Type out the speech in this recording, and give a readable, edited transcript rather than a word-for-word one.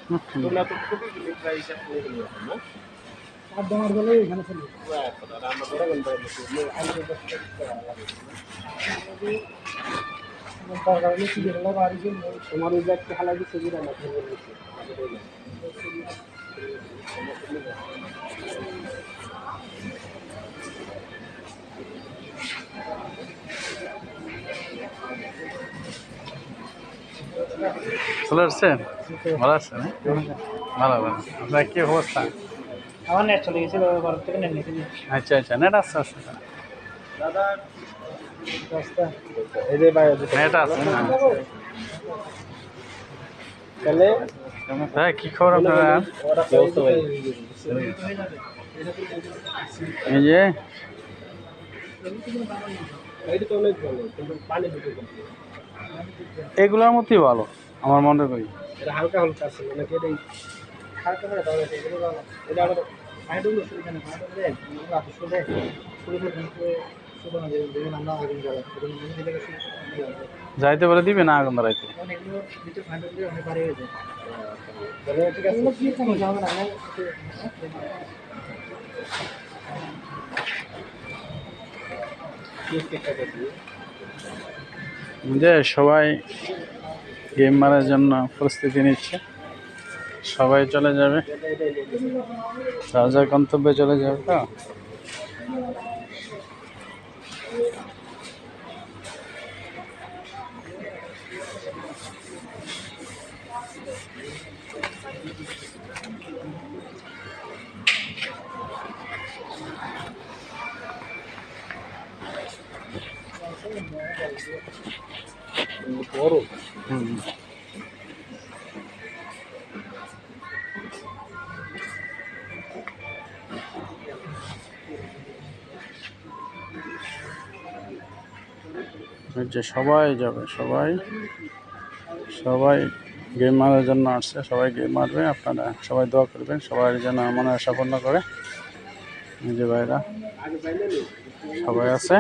তোমরা তো খুবই প্রায় হিসাব করে নিয়ে আসো না আড্ডামার বলে এখানে চলে রান্না করে গন্ডা তরকারি চিকেন হলে বাড়ি গিয়ে তোমার ওই ব্যাগটা হালাই দিচ্ছে যে রান্না করে নিচ্ছে চলে আসছেন ভালো আছেন ভালো ভালো আপনার কি অবস্থা আমার নেট চলে গেছিল ঘর থেকে নেট নিতে আচ্ছা আচ্ছা নেট আসছে আসছে দাদা রাস্তা এই যে বাইরে নেট আছে না তাহলে ভাই কি খবর আপনারা ওরা ব্যবস্থা ভাই এই যে এইটা তো অনেক ভালো কিন্তু পানি ঢুকে গেছে এগুলোর মধ্যেই ভালো আমার মনে করি এটা হালকা হালকা আছে মানে কি এটাই খারাপ করে দাও এগুলো ভালো এটা আবার ফাইডুলো সুবিধা নেই ফাইডুলো দেয় এগুলো আপনি শুনে পুলিশের ব্যাংকে শুধু না যেগুলো আমরা আগুন জ্বালাই সেগুলো নিয়ে দিলে যাইতে বলে দিবে না আগুন ধরাইতে কারণ এগুলো ভিতরে ফাইডুল দিয়ে অনেক বাড়ি হয়ে যায় তাহলে ঠিক আছে এগুলো কি সমস্যা হবে না যে সবাই গেম মারার জন্য প্রস্তুতি নিচ্ছে সবাই চলে যাবে যার যার গন্তব্যে চলে যাবে তো বড় যে সবাই যাবে সবাই সবাই গেম মারার জন্য আসছে সবাই গেম মারবে আপনারা সবাই দোয়া করবেন সবাই যেন মনে আশা পূর্ণ করে এই যে ভাইরা সবাই আছে